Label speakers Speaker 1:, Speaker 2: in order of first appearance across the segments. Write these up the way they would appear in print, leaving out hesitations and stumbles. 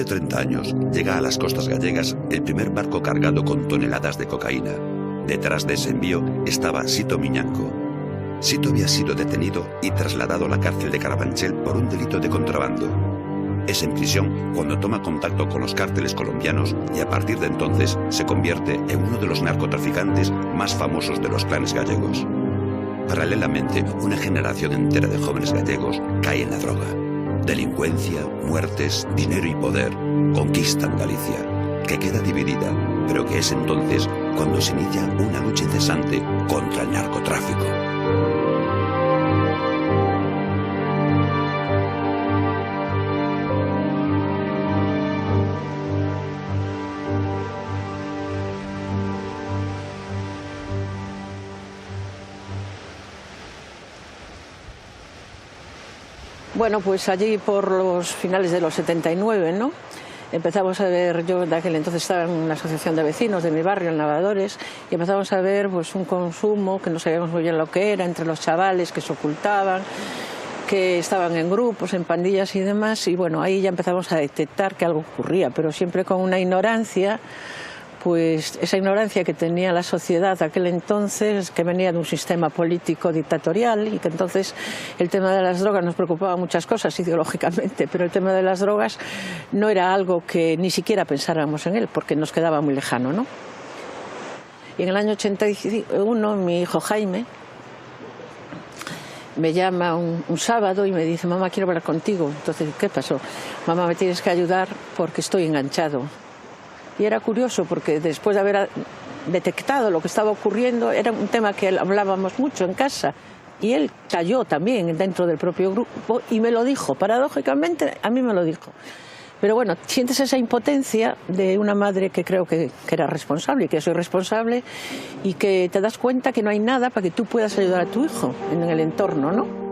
Speaker 1: hace 30 años llega a las costas gallegas el primer barco cargado con toneladas de cocaína. Detrás de ese envío estaba Sito Miñanco. Sito había sido detenido y trasladado a la cárcel de Carabanchel por un delito de contrabando. Es en prisión cuando toma contacto con los cárteles colombianos y a partir de entonces se convierte en uno de los narcotraficantes más famosos de los clanes gallegos. Paralelamente, una generación entera de jóvenes gallegos cae en la droga. Delincuencia, muertes, dinero y poder conquistan Galicia, que queda dividida, pero que es entonces cuando se inicia una lucha incesante contra el narcotráfico.
Speaker 2: Bueno, pues allí por los finales de los 79, ¿no? Empezamos a ver, yo de aquel entonces estaba en una asociación de vecinos de mi barrio, en Lavadores, y empezamos a ver pues un consumo que no sabíamos muy bien lo que era, entre los chavales que se ocultaban, que estaban en grupos, en pandillas y demás, y bueno, ahí ya empezamos a detectar que algo ocurría, pero siempre con una ignorancia, pues esa ignorancia que tenía la sociedad de aquel entonces, que venía de un sistema político dictatorial y que entonces el tema de las drogas nos preocupaba muchas cosas ideológicamente, pero el tema de las drogas no era algo que ni siquiera pensáramos en él porque nos quedaba muy lejano, ¿no? Y en el año 81 mi hijo Jaime me llama un sábado y me dice: mamá, quiero hablar contigo. Entonces, ¿qué pasó? Mamá, me tienes que ayudar porque estoy enganchado. Y era curioso porque después de haber detectado lo que estaba ocurriendo, era un tema que hablábamos mucho en casa. Y él cayó también dentro del propio grupo y me lo dijo, paradójicamente a mí me lo dijo. Pero bueno, sientes esa impotencia de una madre que creo que era responsable y que soy responsable y que te das cuenta que no hay nada para que tú puedas ayudar a tu hijo en el entorno, ¿no?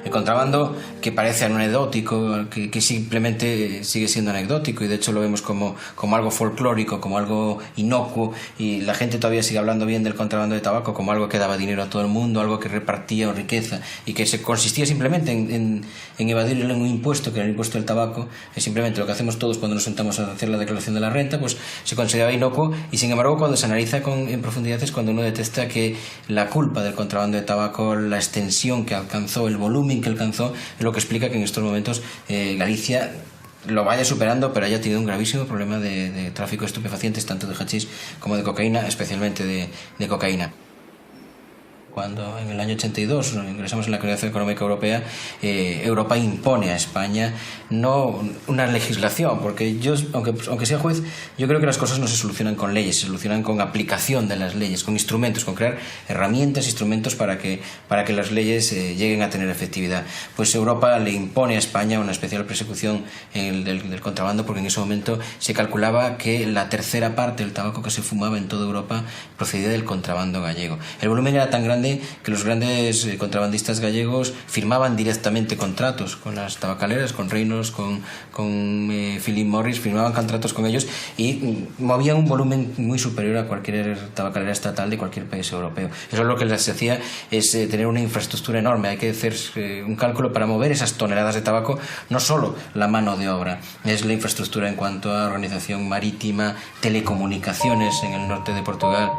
Speaker 3: El contrabando, que parece anecdótico, que simplemente sigue siendo anecdótico y de hecho lo vemos como algo folclórico, como algo inocuo, y la gente todavía sigue hablando bien del contrabando de tabaco como algo que daba dinero a todo el mundo, algo que repartía riqueza y que se consistía simplemente en evadir un impuesto, que era el impuesto del tabaco. Es simplemente lo que hacemos todos cuando nos sentamos a hacer la declaración de la renta, pues se consideraba inocuo, y sin embargo cuando se analiza en profundidad es cuando uno detecta que la culpa del contrabando de tabaco, la extensión que alcanzó, el volumen que alcanzó, es lo que explica que en estos momentos Galicia lo vaya superando, pero haya tenido un gravísimo problema de tráfico de estupefacientes, tanto de hachís como de cocaína, especialmente de cocaína. Cuando en el año 82 ingresamos en la Comunidad Económica Europea, Europa impone a España no una legislación, porque yo, aunque sea juez, yo creo que las cosas no se solucionan con leyes, se solucionan con aplicación de las leyes, con instrumentos, con crear herramientas, instrumentos para que las leyes lleguen a tener efectividad. Pues Europa le impone a España una especial persecución del contrabando, porque en ese momento se calculaba que la tercera parte del tabaco que se fumaba en toda Europa procedía del contrabando gallego. El volumen era tan grande que los grandes contrabandistas gallegos firmaban directamente contratos con las tabacaleras, con Reynolds, con Philip Morris, firmaban contratos con ellos y movían un volumen muy superior a cualquier tabacalera estatal de cualquier país europeo. Eso es lo que les hacía, es tener una infraestructura enorme. Hay que hacer un cálculo para mover esas toneladas de tabaco, no solo la mano de obra, es la infraestructura en cuanto a organización marítima, telecomunicaciones en el norte de Portugal.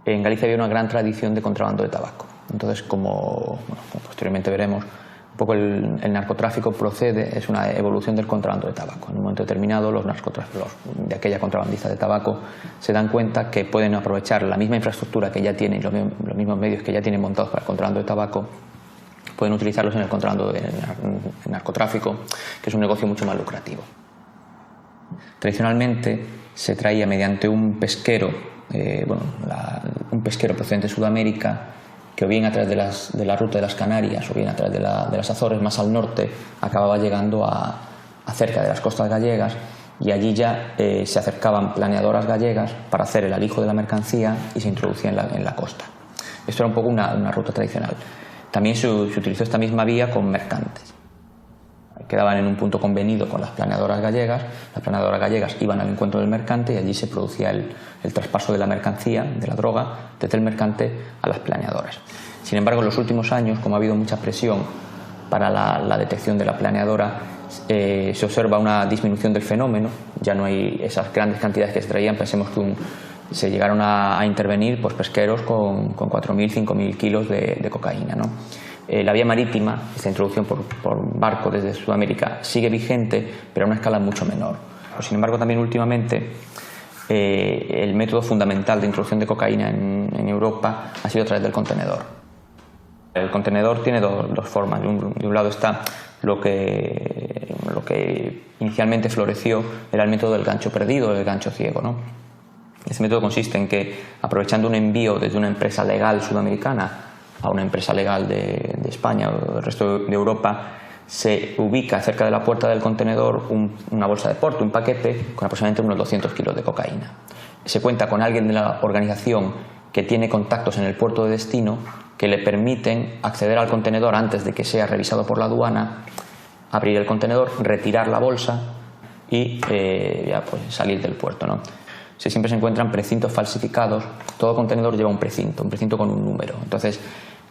Speaker 4: En Galicia había una gran tradición de contrabando de tabaco. Entonces, como posteriormente veremos, un poco el narcotráfico procede, es una evolución del contrabando de tabaco. En un momento determinado, los de aquella contrabandista de tabaco se dan cuenta que pueden aprovechar la misma infraestructura que ya tienen, los mismos medios que ya tienen montados para el contrabando de tabaco, pueden utilizarlos en el contrabando del narcotráfico, que es un negocio mucho más lucrativo. Tradicionalmente se traía mediante un pesquero, un pesquero procedente de Sudamérica, que o bien a través de la ruta de las Canarias o bien a través de las Azores más al norte acababa llegando a cerca de las costas gallegas, y allí ya se acercaban planeadoras gallegas para hacer el alijo de la mercancía y se introducía en la costa. Esto era un poco una ruta tradicional. También se utilizó esta misma vía con mercantes. Quedaban en un punto convenido con las planeadoras gallegas iban al encuentro del mercante y allí se producía el traspaso de la mercancía, de la droga, desde el mercante a las planeadoras. Sin embargo, en los últimos años, como ha habido mucha presión para la detección de la planeadora, se observa una disminución del fenómeno, ya no hay esas grandes cantidades que se traían. Pensemos que se llegaron a intervenir pues, pesqueros con 4.000, 5.000 kilos de cocaína, ¿no? La vía marítima, esta introducción por barco desde Sudamérica, sigue vigente, pero a una escala mucho menor. Sin embargo, también últimamente el método fundamental de introducción de cocaína en Europa ha sido a través del contenedor. El contenedor tiene dos formas. De un lado está lo que inicialmente floreció, era el método del gancho perdido, del gancho ciego, ¿no? Este método consiste en que, aprovechando un envío desde una empresa legal sudamericana a una empresa legal de España o del resto de Europa, se ubica cerca de la puerta del contenedor una bolsa de porte, un paquete con aproximadamente unos 200 kilos de cocaína. Se cuenta con alguien de la organización que tiene contactos en el puerto de destino que le permiten acceder al contenedor antes de que sea revisado por la aduana, abrir el contenedor, retirar la bolsa y ya pues salir del puerto, ¿no? Siempre se encuentran precintos falsificados. Todo contenedor lleva un precinto con un número. Entonces,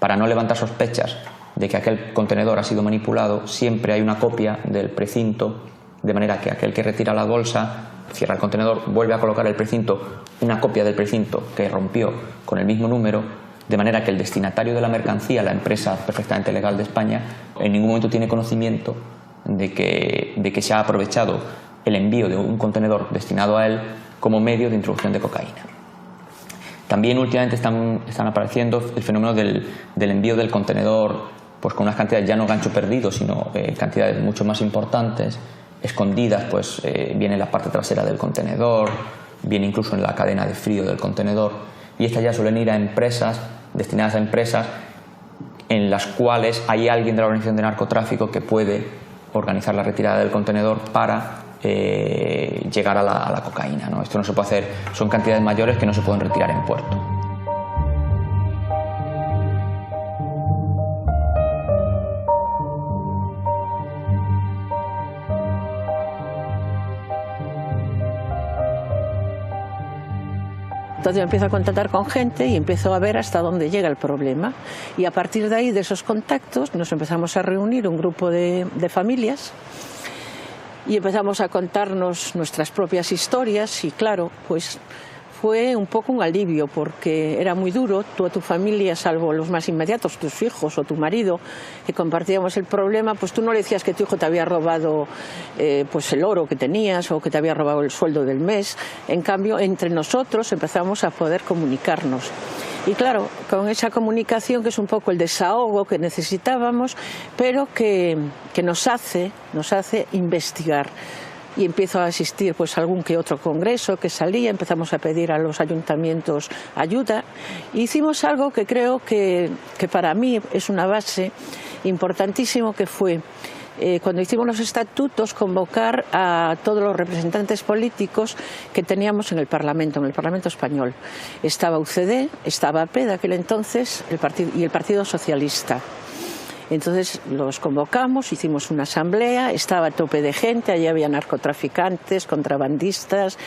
Speaker 4: para no levantar sospechas de que aquel contenedor ha sido manipulado, siempre hay una copia del precinto, de manera que aquel que retira la bolsa, cierra el contenedor, vuelve a colocar el precinto, una copia del precinto que rompió con el mismo número, de manera que el destinatario de la mercancía, la empresa perfectamente legal de España, en ningún momento tiene conocimiento de que se ha aprovechado el envío de un contenedor destinado a él como medio de introducción de cocaína. También últimamente están apareciendo el fenómeno del envío del contenedor pues con unas cantidades, ya no gancho perdido, sino cantidades mucho más importantes, escondidas, pues viene en la parte trasera del contenedor, viene incluso en la cadena de frío del contenedor, y estas ya suelen ir a empresas, destinadas a empresas en las cuales hay alguien de la organización de narcotráfico que puede organizar la retirada del contenedor para llegar a la cocaína, ¿no? Esto no se puede hacer, son cantidades mayores que no se pueden retirar en puerto.
Speaker 2: Entonces yo empiezo a contactar con gente y empiezo a ver hasta dónde llega el problema. Y a partir de ahí, de esos contactos, nos empezamos a reunir un grupo de familias y empezamos a contarnos nuestras propias historias y claro, pues fue un poco un alivio porque era muy duro. Tú a tu familia, salvo los más inmediatos, tus hijos o tu marido, que compartíamos el problema, pues tú no le decías que tu hijo te había robado pues el oro que tenías o que te había robado el sueldo del mes. En cambio, entre nosotros empezamos a poder comunicarnos. Y claro, con esa comunicación que es un poco el desahogo que necesitábamos, pero que nos hace investigar. Y empiezo a asistir pues a algún que otro congreso que salía, empezamos a pedir a los ayuntamientos ayuda. Hicimos algo que creo que para mí es una base importantísimo, que fue cuando hicimos los estatutos, convocar a todos los representantes políticos que teníamos en el Parlamento español. Estaba UCD, estaba AP de aquel entonces y el Partido Socialista. Entonces los convocamos, hicimos una asamblea, estaba a tope de gente, allí había narcotraficantes, contrabandistas,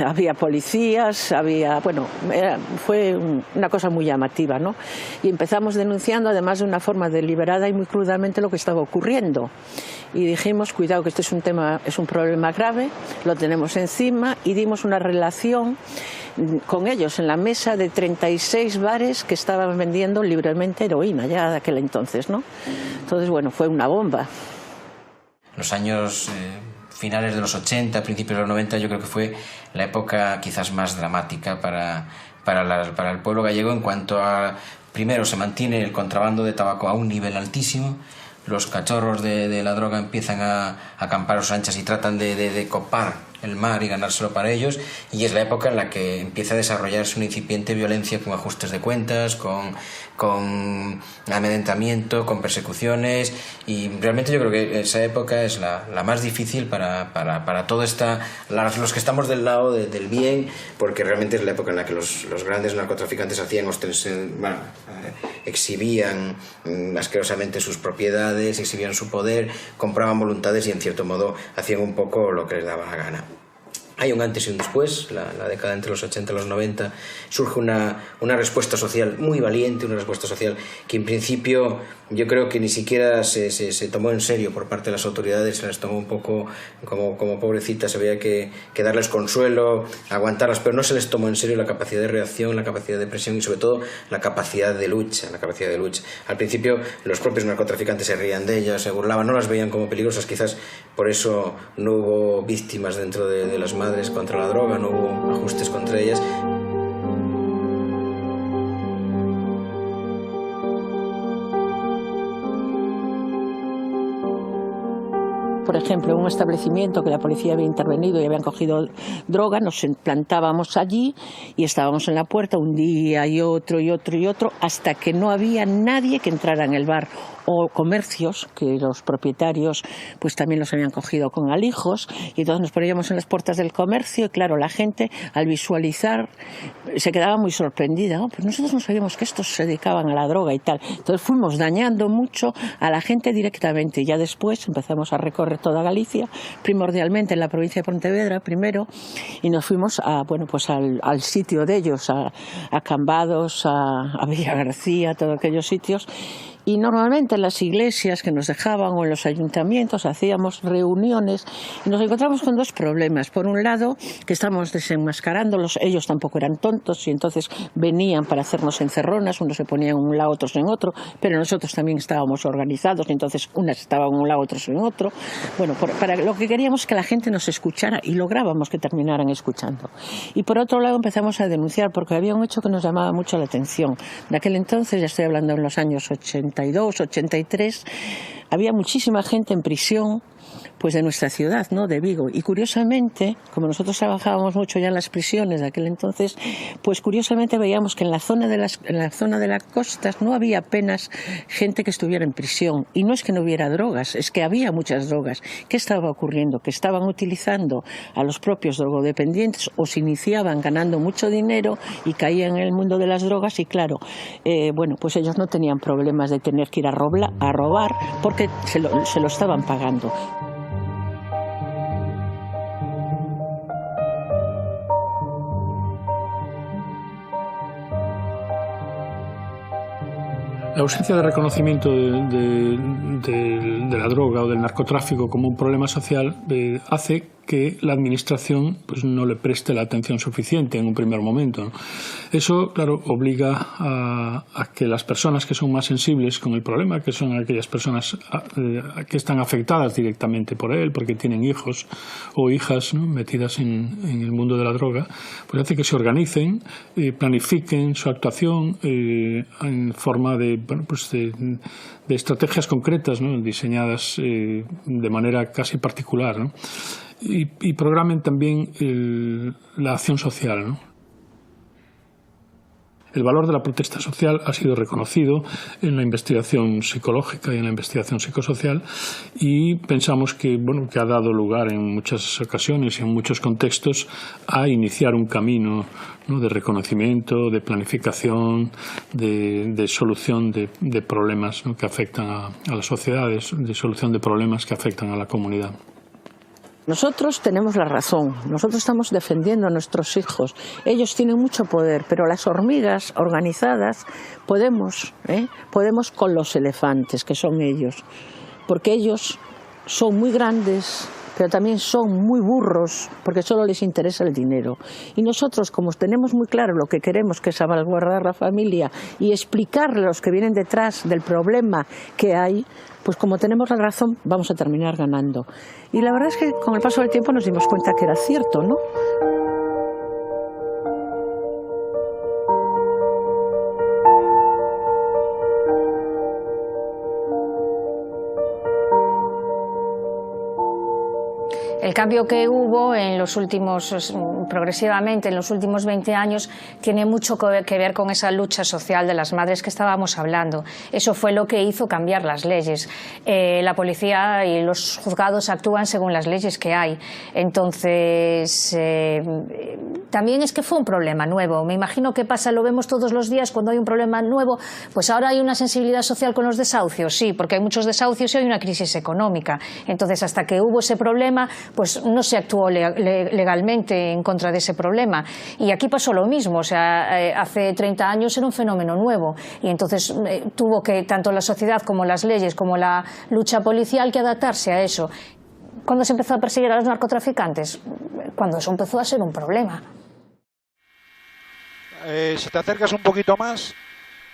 Speaker 2: había policías, fue una cosa muy llamativa, ¿no? Y empezamos denunciando, además de una forma deliberada y muy crudamente, lo que estaba ocurriendo. Y dijimos, cuidado, que este es un problema grave, lo tenemos encima, y dimos una relación con ellos en la mesa de 36 bares que estaban vendiendo libremente heroína ya de aquel entonces, ¿no? Entonces, bueno, fue una bomba.
Speaker 3: Los años finales de los 80, principios de los 90, yo creo que fue la época quizás más dramática para el pueblo gallego en cuanto a, primero, se mantiene el contrabando de tabaco a un nivel altísimo, los cachorros de la droga empiezan a acampar a sus anchas y tratan de copar el mar y ganárselo para ellos, y es la época en la que empieza a desarrollarse una incipiente violencia con ajustes de cuentas, con amedrentamiento, con persecuciones, y realmente yo creo que esa época es la más difícil para todo los que estamos del lado del bien, porque realmente es la época en la que los grandes narcotraficantes exhibían asquerosamente sus propiedades, exhibían su poder, compraban voluntades y en cierto modo hacían un poco lo que les daba la gana. Hay un antes y un después, la década entre los 80 y los 90, surge una respuesta social muy valiente, una respuesta social que en principio yo creo que ni siquiera se tomó en serio por parte de las autoridades, se las tomó un poco como pobrecitas, había que darles consuelo, aguantarlas, pero no se les tomó en serio la capacidad de reacción, la capacidad de presión y sobre todo la capacidad de lucha. Al principio los propios narcotraficantes se reían de ellas, se burlaban, no las veían como peligrosas, quizás por eso no hubo víctimas dentro de las madres contra la droga, no hubo ajustes contra ellas.
Speaker 2: Por ejemplo, en un establecimiento que la policía había intervenido y habían cogido droga, nos plantábamos allí y estábamos en la puerta un día y otro, hasta que no había nadie que entrara en el bar, o comercios que los propietarios pues también los habían cogido con alijos, y entonces nos poníamos en las puertas del comercio y claro, la gente al visualizar se quedaba muy sorprendida. Pues nosotros no sabíamos que estos se dedicaban a la droga y tal. Entonces fuimos dañando mucho a la gente directamente, y ya después empezamos a recorrer toda Galicia, primordialmente en la provincia de Pontevedra primero, y nos fuimos al sitio de ellos, a Cambados, a Villa García, todos aquellos sitios. Y normalmente en las iglesias que nos dejaban o en los ayuntamientos hacíamos reuniones y nos encontramos con dos problemas. Por un lado, que estábamos desenmascarándolos, ellos tampoco eran tontos y entonces venían para hacernos encerronas, unos se ponían en un lado, otros en otro, pero nosotros también estábamos organizados y entonces unas estaban en un lado, otros en otro. Bueno, para lo que queríamos que la gente nos escuchara y lográbamos que terminaran escuchando. Y por otro lado empezamos a denunciar porque había un hecho que nos llamaba mucho la atención. De aquel entonces, ya estoy hablando en los años 82, 83, había muchísima gente en prisión pues de nuestra ciudad, ¿no?, de Vigo, y curiosamente, como nosotros trabajábamos mucho ya en las prisiones de aquel entonces, pues curiosamente veíamos que en la zona de las costas no había apenas gente que estuviera en prisión, y no es que no hubiera drogas, es que había muchas drogas. ¿Qué estaba ocurriendo? Que estaban utilizando a los propios drogodependientes o se iniciaban ganando mucho dinero y caían en el mundo de las drogas y claro, pues ellos no tenían problemas de tener que ir a robar porque se lo estaban pagando.
Speaker 5: La ausencia de reconocimiento de la droga o del narcotráfico como un problema social hace que la administración pues, no le preste la atención suficiente en un primer momento, ¿no? Eso, claro, obliga a que las personas que son más sensibles con el problema, que son aquellas personas que están afectadas directamente por él, porque tienen hijos o hijas, ¿no?, metidas en el mundo de la droga, pues hace que se organicen, planifiquen su actuación en forma de estrategias concretas, ¿no?, diseñadas de manera casi particular, ¿no?, y programen también la acción social, ¿no? El valor de la protesta social ha sido reconocido en la investigación psicológica y en la investigación psicosocial y pensamos que ha dado lugar en muchas ocasiones y en muchos contextos a iniciar un camino, ¿no?, de reconocimiento, de planificación, de solución de problemas, ¿no?, que afectan a las sociedades, de solución de problemas que afectan a la comunidad.
Speaker 2: Nosotros tenemos la razón, nosotros estamos defendiendo a nuestros hijos, ellos tienen mucho poder, pero las hormigas organizadas podemos con los elefantes, que son ellos, porque ellos son muy grandes, pero también son muy burros, porque solo les interesa el dinero. Y nosotros, como tenemos muy claro lo que queremos, que es salvaguardar la familia y explicarle a los que vienen detrás del problema que hay, pues como tenemos la razón, vamos a terminar ganando. Y la verdad es que con el paso del tiempo nos dimos cuenta que era cierto, ¿no?
Speaker 6: El cambio que hubo en los últimos, progresivamente en los últimos 20 años, tiene mucho que ver con esa lucha social de las madres que estábamos hablando. Eso fue lo que hizo cambiar las leyes. La policía y los juzgados actúan según las leyes que hay. Entonces, también es que fue un problema nuevo. Me imagino que pasa, lo vemos todos los días cuando hay un problema nuevo. Pues ahora hay una sensibilidad social con los desahucios, sí, porque hay muchos desahucios y hay una crisis económica. Entonces, hasta que hubo ese problema, pues no se actuó legalmente en contra de ese problema. Y aquí pasó lo mismo, o sea, hace 30 años era un fenómeno nuevo y entonces tuvo que, tanto la sociedad como las leyes, como la lucha policial, que adaptarse a eso. ¿Cuándo se empezó a perseguir a los narcotraficantes? Cuando eso empezó a ser un problema.
Speaker 7: Si te acercas un poquito más,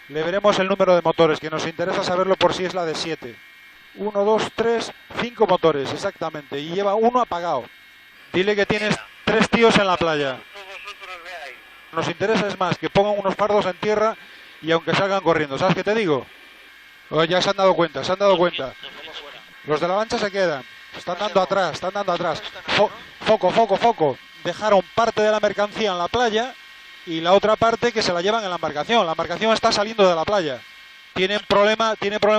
Speaker 7: le veremos el número de motores, que nos interesa saberlo por si es la de 7. 1, 2, 3, 5 motores, exactamente. Y lleva uno apagado. Dile que tienes 3 tíos en la playa. Nos interesa, es más, que pongan unos fardos en tierra y aunque salgan corriendo. ¿Sabes qué te digo? Ya se han dado cuenta, se han dado cuenta. Los de la lancha se quedan. Están dando atrás, están dando atrás. Foco, foco, foco. Dejaron parte de la mercancía en la playa y la otra parte que se la llevan en la embarcación. La embarcación está saliendo de la playa. Tiene problema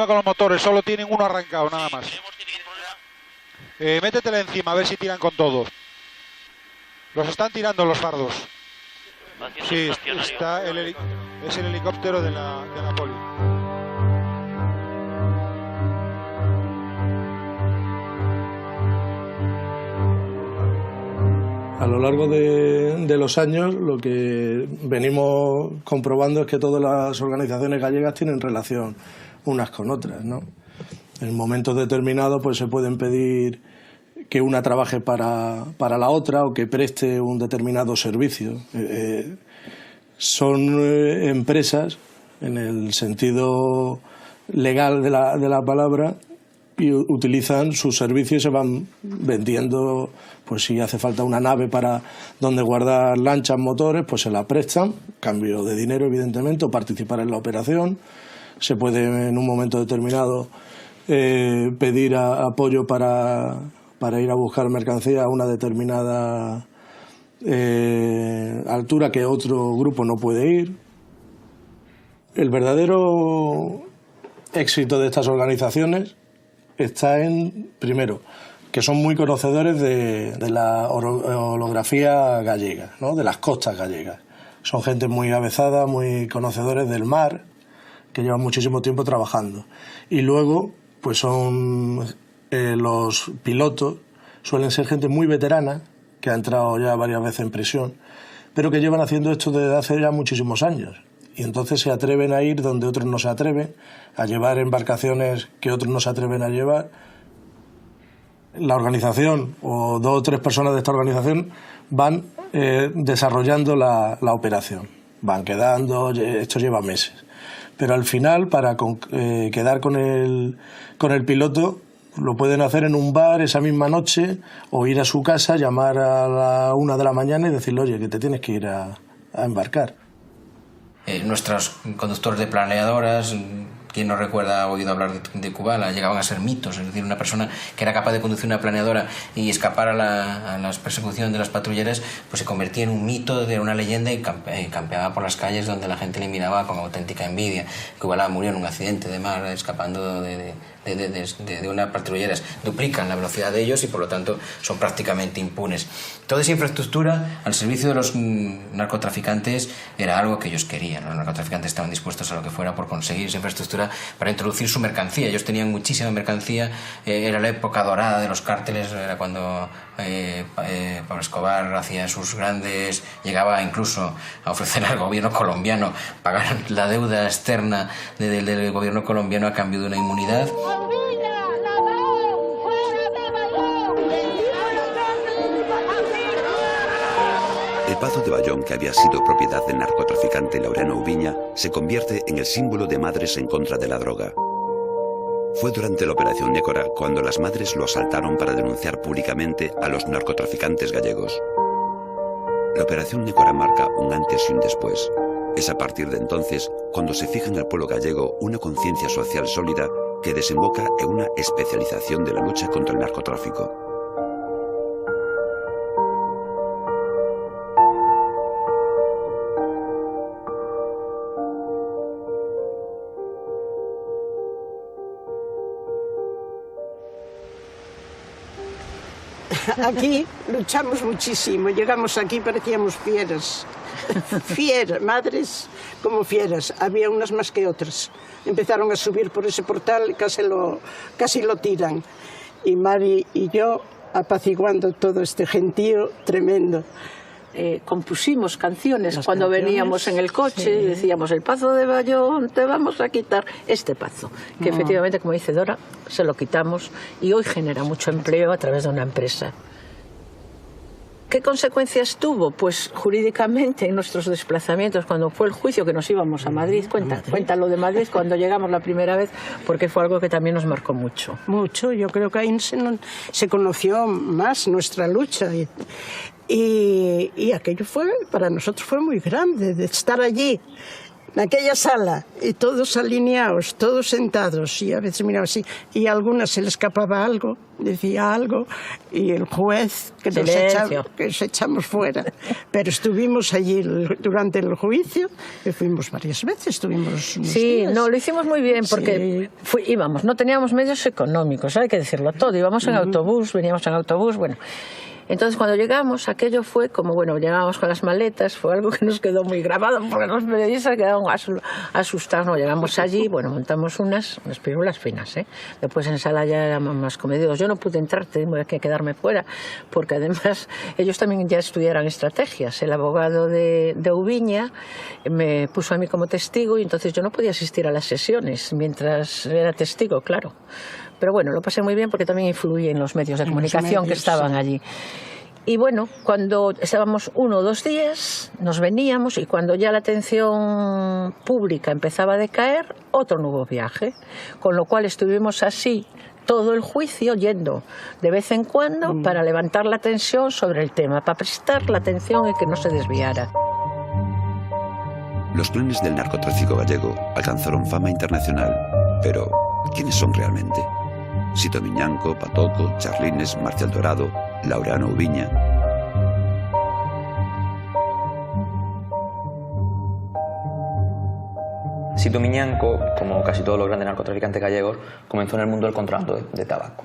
Speaker 7: con los motores, solo tienen uno arrancado, nada más. Métetele encima, a ver si tiran con todo. Los están tirando los fardos. Sí, está es el helicóptero de la poli.
Speaker 8: A lo largo de los años, lo que venimos comprobando es que todas las organizaciones gallegas tienen relación unas con otras, ¿no? En momentos determinados pues se pueden pedir que una trabaje para la otra o que preste un determinado servicio. Son empresas, en el sentido legal de la palabra, y utilizan sus servicios y se van vendiendo. Pues si hace falta una nave para donde guardar lanchas, motores, pues se la prestan, cambio de dinero evidentemente, o participar en la operación. Se puede en un momento determinado pedir apoyo para ir a buscar mercancía a una determinada altura que otro grupo no puede ir. El verdadero éxito de estas organizaciones está en, primero, que son muy conocedores de la orografía gallega, ¿no? De las costas gallegas. Son gente muy avezada, muy conocedores del mar, que llevan muchísimo tiempo trabajando. Y luego, pues son los pilotos, suelen ser gente muy veterana, que ha entrado ya varias veces en prisión, pero que llevan haciendo esto desde hace ya muchísimos años. Y entonces se atreven a ir donde otros no se atreven, a llevar embarcaciones que otros no se atreven a llevar. La organización, o 2 o 3 personas de esta organización, van desarrollando la operación. Van quedando, esto lleva meses. Pero al final, para quedar con el piloto, lo pueden hacer en un bar esa misma noche, o ir a su casa, llamar a la 1 de la mañana y decirle, oye, que te tienes que ir a embarcar.
Speaker 3: Nuestros conductores de planeadoras, ¿quién no recuerda ha oído hablar de Kubala? Llegaban a ser mitos, es decir, una persona que era capaz de conducir una planeadora y escapar a la persecución de las patrulleras, pues se convertía en un mito, de una leyenda, y campeaba por las calles donde la gente le miraba con auténtica envidia. Kubala murió en un accidente de mar escapando de unas patrulleras. Duplican la velocidad de ellos y por lo tanto son prácticamente impunes. Toda esa infraestructura al servicio de los narcotraficantes era algo que ellos querían. Los narcotraficantes estaban dispuestos a lo que fuera por conseguir esa infraestructura para introducir su mercancía. Ellos tenían muchísima mercancía, era la época dorada de los cárteles, era cuando Pablo Escobar hacía sus grandes, llegaba incluso a ofrecer al gobierno colombiano pagar la deuda externa del gobierno colombiano a cambio de una inmunidad.
Speaker 1: El Pazo de Bayón, que había sido propiedad del narcotraficante Laureano Ubiña, se convierte en el símbolo de madres en contra de la droga. Fue durante la Operación Nécora cuando las madres lo asaltaron para denunciar públicamente a los narcotraficantes gallegos. La Operación Nécora marca un antes y un después. Es a partir de entonces cuando se fija en el pueblo gallego una conciencia social sólida que desemboca en una especialización de la lucha contra el narcotráfico.
Speaker 9: Aquí luchamos muchísimo. Llegamos aquí, parecíamos fieras. Fieras, madres como fieras. Había unas más que otras. Empezaron a subir por ese portal y casi lo tiran. Y Mari y yo apaciguando todo este gentío tremendo.
Speaker 2: Compusimos canciones cuando veníamos en el coche y decíamos: el Pazo de Bayón, te vamos a quitar este Pazo, que efectivamente, como dice Dora, se lo quitamos y hoy genera mucho empleo a través de una empresa. ¿Qué consecuencias tuvo? Pues jurídicamente en nuestros desplazamientos, cuando fue el juicio que nos íbamos a Madrid. Cuenta lo de Madrid cuando llegamos la primera vez, porque fue algo que también nos marcó mucho.
Speaker 9: Mucho, yo creo que ahí se conoció más nuestra lucha. Y aquello para nosotros fue muy grande, de estar allí, en aquella sala, y todos alineados, todos sentados, y a veces miraba así, y a algunas se le escapaba algo, decía algo, y el juez que nos echamos fuera. Pero estuvimos allí durante el juicio, y fuimos varias veces, estuvimos unos días.
Speaker 2: No, lo hicimos muy bien, porque íbamos, no teníamos medios económicos, hay que decirlo todo, íbamos en autobús, veníamos en autobús, bueno. Entonces, cuando llegamos, aquello fue como, llegábamos con las maletas, fue algo que nos quedó muy grabado, porque los periodistas quedaron asustados. Llegamos allí, montamos unas pirulas finas, ¿eh? Después en sala ya éramos más comedidos. Yo no pude entrar, tengo que quedarme fuera, porque además ellos también ya estudiaran estrategias. El abogado de Ubiña me puso a mí como testigo y entonces yo no podía asistir a las sesiones mientras era testigo, claro. Pero lo pasé muy bien porque también influí en los medios de comunicación que estaban allí. Y cuando estábamos 1 o 2 días, nos veníamos, y cuando ya la atención pública empezaba a decaer, otro nuevo viaje. Con lo cual estuvimos así todo el juicio, yendo de vez en cuando para levantar la tensión sobre el tema, para prestar la atención y que no se desviara.
Speaker 1: Los planes del narcotráfico gallego alcanzaron fama internacional, pero ¿quiénes son realmente? Sito Miñanco, Patoco, Charlines, Marcial Dorado, Laureano Ubiña.
Speaker 4: Sito Miñanco, como casi todos los grandes narcotraficantes gallegos, comenzó en el mundo del contrabando de tabaco.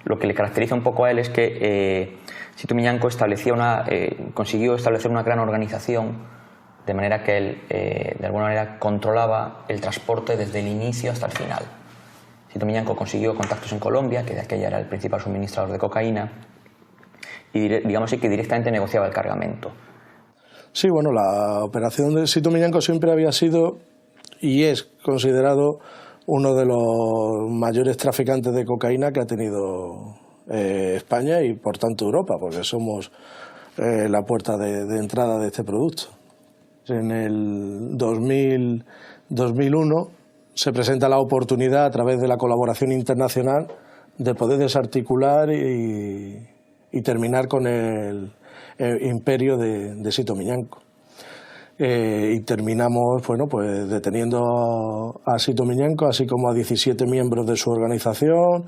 Speaker 4: Lo que le caracteriza un poco a él es que Sito Miñanco consiguió establecer una gran organización, de manera que él de alguna manera controlaba el transporte desde el inicio hasta el final. Sito Miñanco consiguió contactos en Colombia, que de aquella era el principal suministrador de cocaína, y digamos que directamente negociaba el cargamento.
Speaker 8: Sí, la operación de Sito Miñanco siempre había sido y es considerado uno de los mayores traficantes de cocaína que ha tenido España y por tanto Europa, porque somos la puerta de entrada de este producto. En el 2001 se presenta la oportunidad, a través de la colaboración internacional, de poder desarticular y terminar con el imperio de Sito Miñanco. Y terminamos deteniendo a Sito Miñanco, así como a 17 miembros de su organización.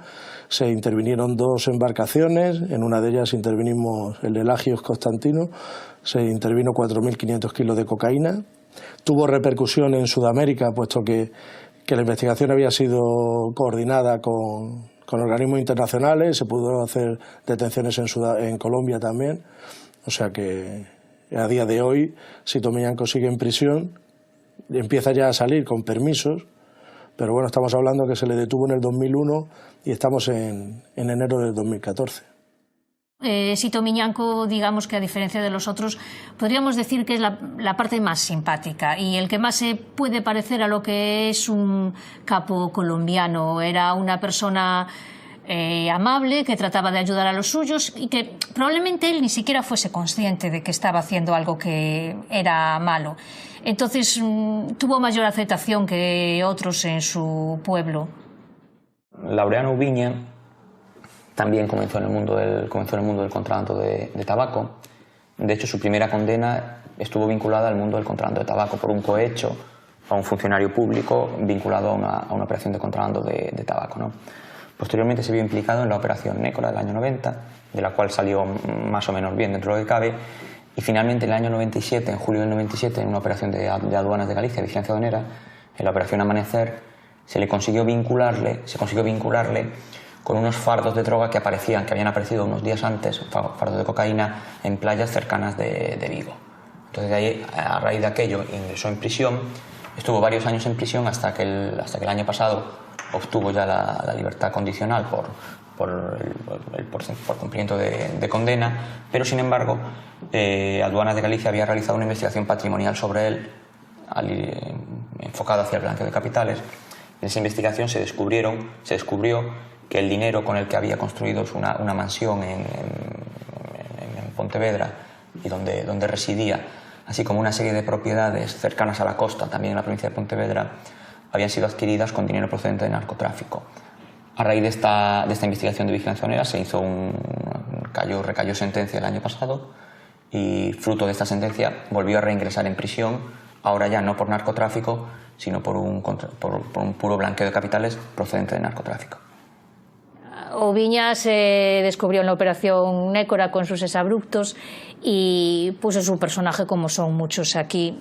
Speaker 8: Se intervinieron 2 embarcaciones, en una de ellas intervinimos el Elagios Constantino, se intervino 4.500 kilos de cocaína. Tuvo repercusión en Sudamérica, puesto que la investigación había sido coordinada con organismos internacionales, se pudo hacer detenciones en Colombia también, o sea que a día de hoy Sito Miñanco sigue en prisión, empieza ya a salir con permisos, pero estamos hablando que se le detuvo en el 2001 y estamos en enero del 2014.
Speaker 6: Sito Miñanco, digamos que a diferencia de los otros, podríamos decir que es la parte más simpática y el que más se puede parecer a lo que es un capo colombiano. Era una persona amable, que trataba de ayudar a los suyos y que probablemente él ni siquiera fuese consciente de que estaba haciendo algo que era malo. Entonces tuvo mayor aceptación que otros en su pueblo.
Speaker 4: Laureano Ubiña también comenzó en el mundo del contrabando de tabaco. De hecho, su primera condena estuvo vinculada al mundo del contrabando de tabaco por un cohecho a un funcionario público vinculado a una operación de contrabando de tabaco, ¿no? Posteriormente se vio implicado en la operación Nécora del año 90, de la cual salió más o menos bien dentro de lo que cabe, y finalmente en el año 97, en julio del 97, en una operación de aduanas de Galicia, Vigilancia Aduanera, en la operación Amanecer, se consiguió vincularle con unos fardos de droga que habían aparecido unos días antes, fardos de cocaína, en playas cercanas de Vigo. Entonces de ahí, a raíz de aquello, ingresó en prisión, estuvo varios años en prisión hasta que el año pasado obtuvo ya la libertad condicional por cumplimiento de condena, pero sin embargo Aduanas de Galicia había realizado una investigación patrimonial sobre él enfocada hacia el blanqueo de capitales. En esa investigación se descubrió que el dinero con el que había construido una mansión en Pontevedra y donde residía, así como una serie de propiedades cercanas a la costa, también en la provincia de Pontevedra, habían sido adquiridas con dinero procedente de narcotráfico. A raíz de esta investigación de vigilancia aduanera se hizo recayó sentencia el año pasado y fruto de esta sentencia volvió a reingresar en prisión, ahora ya no por narcotráfico, sino por un puro blanqueo de capitales procedente de narcotráfico.
Speaker 6: Oviña se descubrió en la operación Nécora con sus exabruptos y puso su personaje, como son muchos aquí,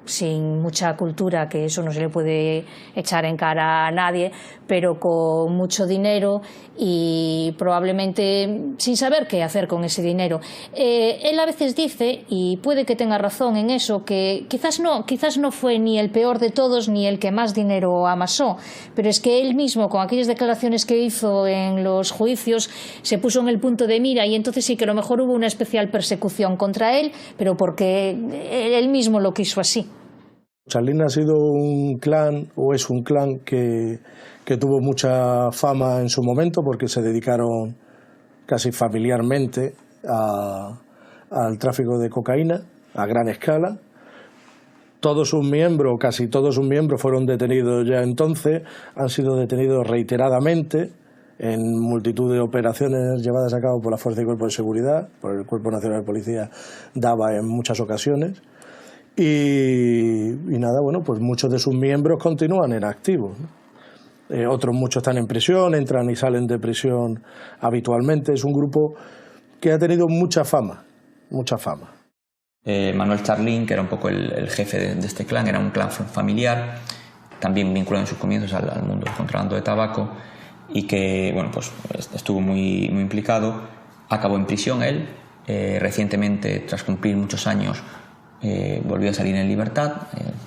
Speaker 6: sin mucha cultura, que eso no se le puede echar en cara a nadie, pero con mucho dinero y probablemente sin saber qué hacer con ese dinero. Él a veces dice, y puede que tenga razón en eso, que quizás no fue ni el peor de todos ni el que más dinero amasó, pero es que él mismo, con aquellas declaraciones que hizo en los juicios, se puso en el punto de mira y entonces sí que a lo mejor hubo una especial persecución contra él, pero porque él mismo lo quiso así.
Speaker 8: Charlín ha sido un clan, o es un clan que tuvo mucha fama en su momento porque se dedicaron casi familiarmente al tráfico de cocaína a gran escala. Todos sus miembros, casi todos sus miembros fueron detenidos ya entonces, han sido detenidos reiteradamente en multitud de operaciones llevadas a cabo por la Fuerza y Cuerpo de Seguridad, por el Cuerpo Nacional de Policía daba en muchas ocasiones. Y nada, bueno, pues muchos de sus miembros continúan en activo, ¿no? Otros muchos están en prisión, entran y salen de prisión habitualmente. Es un grupo que ha tenido mucha fama, mucha fama.
Speaker 4: Manuel Charlín, que era un poco el jefe de este clan, era un clan familiar, también vinculado en sus comienzos al mundo del contrabando de tabaco y que, bueno, pues estuvo muy implicado. Acabó en prisión él, recientemente, tras cumplir muchos años, volvió a salir en libertad,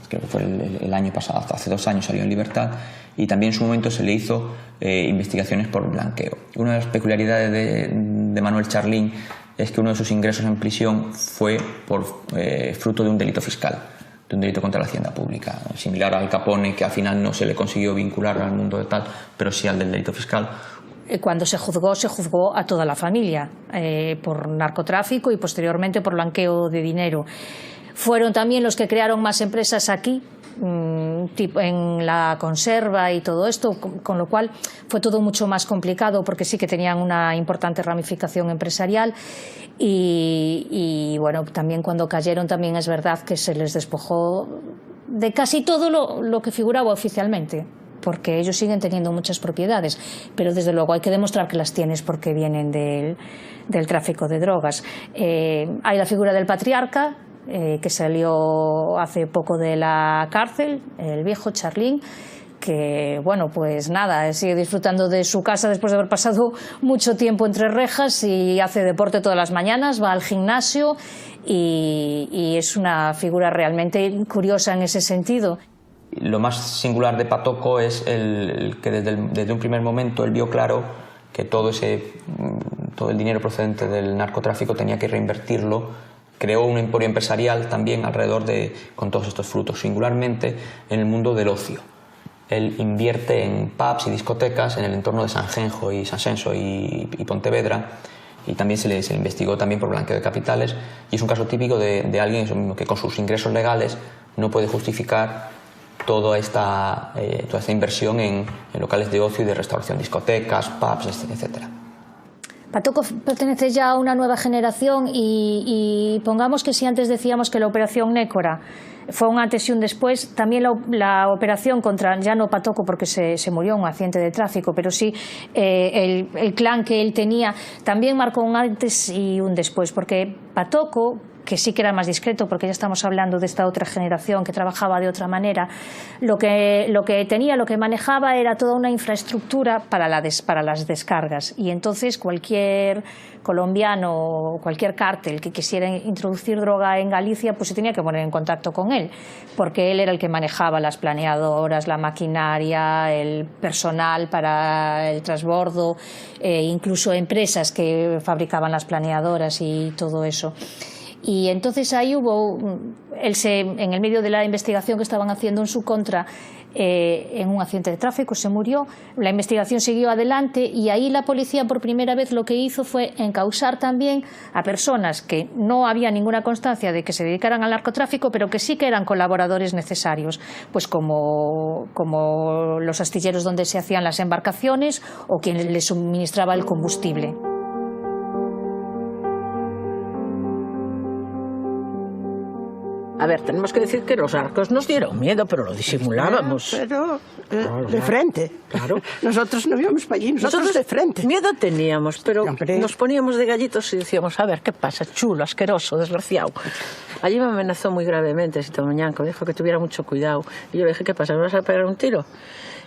Speaker 4: creo que fue el año pasado, hace 2 años salió en libertad, y también en su momento se le hizo investigaciones por blanqueo. Una de las peculiaridades de Manuel Charlín es que uno de sus ingresos en prisión fue por fruto de un delito fiscal, de un delito contra la hacienda pública, similar al Capone, que al final no se le consiguió vincular al mundo de tal, pero sí al del delito fiscal.
Speaker 6: Cuando se juzgó a toda la familia por narcotráfico y posteriormente por blanqueo de dinero. Fueron también los que crearon más empresas aquí, en la conserva y todo esto, con lo cual fue todo mucho más complicado porque sí que tenían una importante ramificación empresarial y bueno, también cuando cayeron también es verdad que se les despojó de casi todo lo que figuraba oficialmente, porque ellos siguen teniendo muchas propiedades, pero desde luego hay que demostrar que las tienes porque vienen del tráfico de drogas. Hay la figura del patriarca, que salió hace poco de la cárcel, el viejo Charlín, que bueno, pues nada, sigue disfrutando de su casa después de haber pasado mucho tiempo entre rejas y hace deporte todas las mañanas, va al gimnasio y es una figura realmente curiosa en ese sentido.
Speaker 4: Lo más singular de Patoco es el que desde un primer momento él vio claro que todo el dinero procedente del narcotráfico tenía que reinvertirlo. Creó un emporio empresarial también alrededor con todos estos frutos, singularmente en el mundo del ocio. Él invierte en pubs y discotecas en el entorno de Sanjenjo y Sanxenxo y Pontevedra, y también se le investigó también por blanqueo de capitales, y es un caso típico de alguien que con sus ingresos legales no puede justificar toda esta inversión en locales de ocio y de restauración, discotecas, pubs, etc.
Speaker 6: Patoco pertenece ya a una nueva generación y pongamos que si antes decíamos que la operación Nécora fue un antes y un después, también la operación contra, ya no Patoco porque se murió en un accidente de tráfico, pero sí el clan que él tenía, también marcó un antes y un después, porque Patoco que sí que era más discreto, porque ya estamos hablando de esta otra generación que trabajaba de otra manera, lo que manejaba era toda una infraestructura para las descargas, y entonces cualquier colombiano o cualquier cártel que quisiera introducir droga en Galicia pues se tenía que poner en contacto con él, porque él era el que manejaba las planeadoras, la maquinaria, el personal para el transbordo, incluso empresas que fabricaban las planeadoras y todo eso. Y entonces ahí hubo, en el medio de la investigación que estaban haciendo en su contra, en un accidente de tráfico se murió, la investigación siguió adelante y ahí la policía por primera vez lo que hizo fue encausar también a personas que no había ninguna constancia de que se dedicaran al narcotráfico, pero que sí que eran colaboradores necesarios, pues como los astilleros donde se hacían las embarcaciones o quien les suministraba el combustible.
Speaker 2: A ver, tenemos que decir que los narcos nos dieron miedo, pero lo disimulábamos.
Speaker 9: Pero de frente.
Speaker 2: Claro.
Speaker 9: Nosotros no íbamos para allí, nosotros de frente.
Speaker 2: Miedo teníamos, pero
Speaker 9: Hombre.
Speaker 2: nos poníamos de gallitos y decíamos, a ver, ¿qué pasa? Chulo, asqueroso, desgraciado. Allí me amenazó muy gravemente Sito Miñanco, me dijo que tuviera mucho cuidado. Y yo le dije, ¿qué pasa? ¿Me vas a pegar un tiro?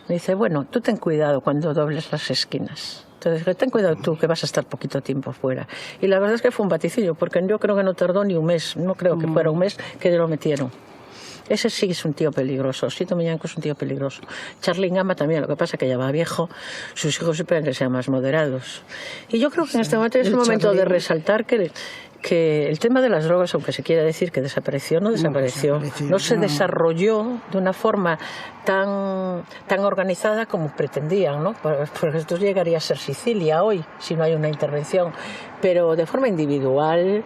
Speaker 2: Me dice, bueno, tú ten cuidado cuando dobles las esquinas. Entonces dije, ten cuidado tú, que vas a estar poquito tiempo fuera. Y la verdad es que fue un vaticillo, porque yo creo que no tardó ni un mes, no creo que fuera un mes que lo metieron. Ese sí es un tío peligroso, Sito Miñanco es un tío peligroso. Charly Gamba también, lo que pasa es que ya va viejo, sus hijos esperan que sean más moderados. Y yo creo que en este momento es el momento de resaltar que el tema de las drogas, aunque se quiera decir que desapareció, no desapareció. No se desarrolló de una forma tan organizada como pretendían, ¿no? Porque esto llegaría a ser Sicilia hoy, si no hay una intervención. Pero de forma individual,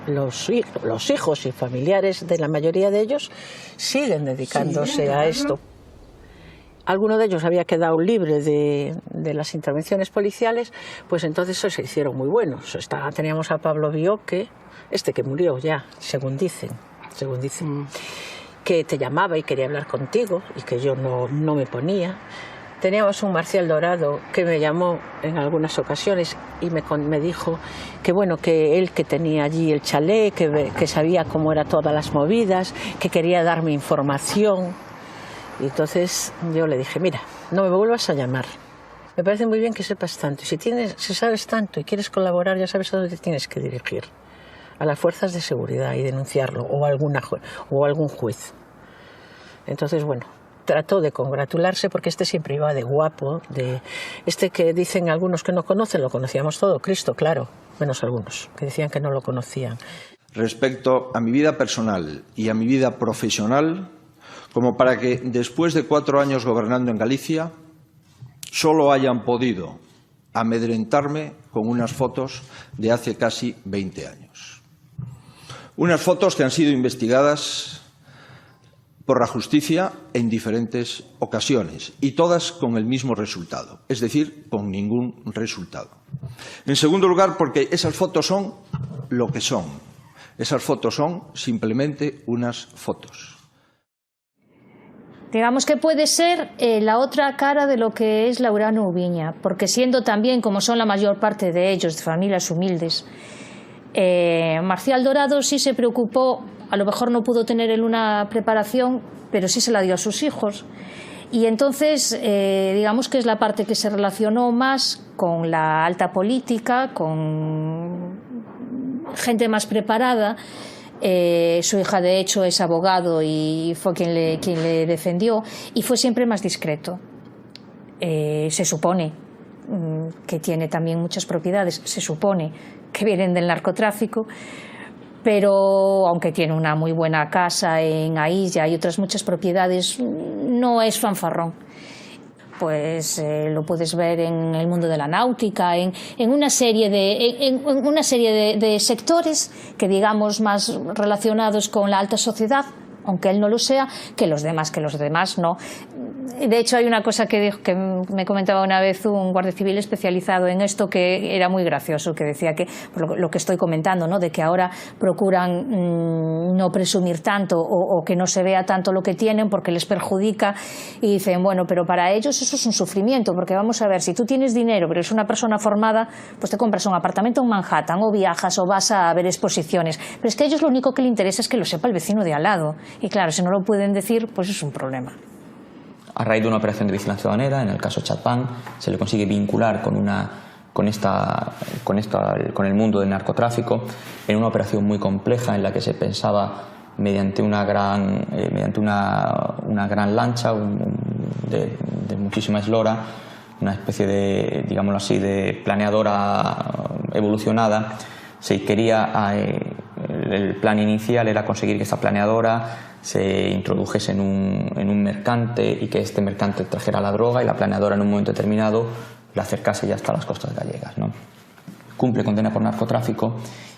Speaker 2: los hijos y familiares de la mayoría de ellos siguen dedicándose a esto. Alguno de ellos había quedado libre de las intervenciones policiales, pues entonces se hicieron muy buenos. Teníamos a Pablo Bioque, que murió ya, según dicen, que te llamaba y quería hablar contigo y que yo no me ponía. Teníamos un Marcial Dorado que me llamó en algunas ocasiones y me dijo que bueno, que él que tenía allí el chalet, que sabía cómo eran todas las movidas, que quería darme información. Y entonces yo le dije, mira, no me vuelvas a llamar. Me parece muy bien que sepas tanto. Si sabes tanto y quieres colaborar, ya sabes a dónde te tienes que dirigir. A las fuerzas de seguridad y denunciarlo, o a algún juez. Entonces, bueno, trató de congratularse porque siempre iba de guapo, que dicen algunos que no conocen, lo conocíamos todo, Cristo, claro, menos algunos, que decían que no lo conocían.
Speaker 10: Respecto a mi vida personal y a mi vida profesional, como para que después de 4 años gobernando en Galicia solo hayan podido amedrentarme con unas fotos de hace casi 20 años. Unas fotos que han sido investigadas por la justicia en diferentes ocasiones y todas con el mismo resultado, es decir, con ningún resultado. En segundo lugar, porque esas fotos son lo que son. Esas fotos son simplemente unas fotos.
Speaker 6: Digamos que puede ser la otra cara de lo que es Laurano Ubiña, porque siendo también, como son la mayor parte de ellos, de familias humildes, Marcial Dorado sí se preocupó, a lo mejor no pudo tener él una preparación, pero sí se la dio a sus hijos. Y entonces, digamos que es la parte que se relacionó más con la alta política, con gente más preparada. Su hija de hecho es abogado y fue quien le defendió, y fue siempre más discreto. Se supone que tiene también muchas propiedades, se supone que vienen del narcotráfico, pero aunque tiene una muy buena casa en Ailla y otras muchas propiedades, no es fanfarrón. Pues lo puedes ver en el mundo de la náutica, en una serie de sectores que digamos más relacionados con la alta sociedad, aunque él no lo sea, que los demás no. De hecho, hay una cosa que me comentaba una vez un guardia civil especializado en esto, que era muy gracioso, que decía que, por lo que estoy comentando, ¿no?, de que ahora procuran no presumir tanto o que no se vea tanto lo que tienen porque les perjudica, y dicen, bueno, pero para ellos eso es un sufrimiento, porque vamos a ver, si tú tienes dinero pero eres una persona formada, pues te compras un apartamento en Manhattan o viajas o vas a ver exposiciones, pero es que a ellos lo único que les interesa es que lo sepa el vecino de al lado, y claro, si no lo pueden decir, pues es un problema.
Speaker 4: A raíz de una operación de vigilancia aduanera, en el caso Chatbank, se le consigue vincular con el mundo del narcotráfico en una operación muy compleja en la que se pensaba mediante una gran lancha de muchísima eslora, una especie de, digámoslo así, de planeadora evolucionada. Se quería, el plan inicial era conseguir que esta planeadora se introdujese en un mercante y que este mercante trajera la droga y la planeadora en un momento determinado la acercase ya hasta las costas gallegas, ¿no? Cumple condena por narcotráfico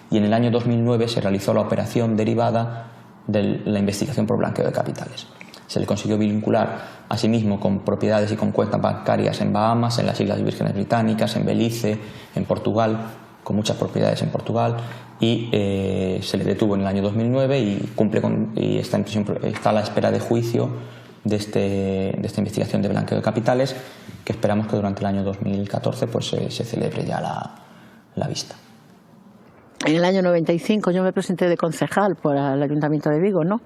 Speaker 4: y en el año 2009 se realizó la operación derivada de la investigación por blanqueo de capitales. Se le consiguió vincular asimismo con propiedades y con cuentas bancarias en Bahamas, en las Islas Vírgenes Británicas, en Belice, en Portugal, con muchas propiedades en Portugal, y se le detuvo en el año 2009 y está a la espera de juicio de esta investigación de blanqueo de capitales, que esperamos que durante el año 2014 pues, se celebre ya la vista.
Speaker 2: En el año 95 yo me presenté de concejal por el Ayuntamiento de Vigo, ¿no?,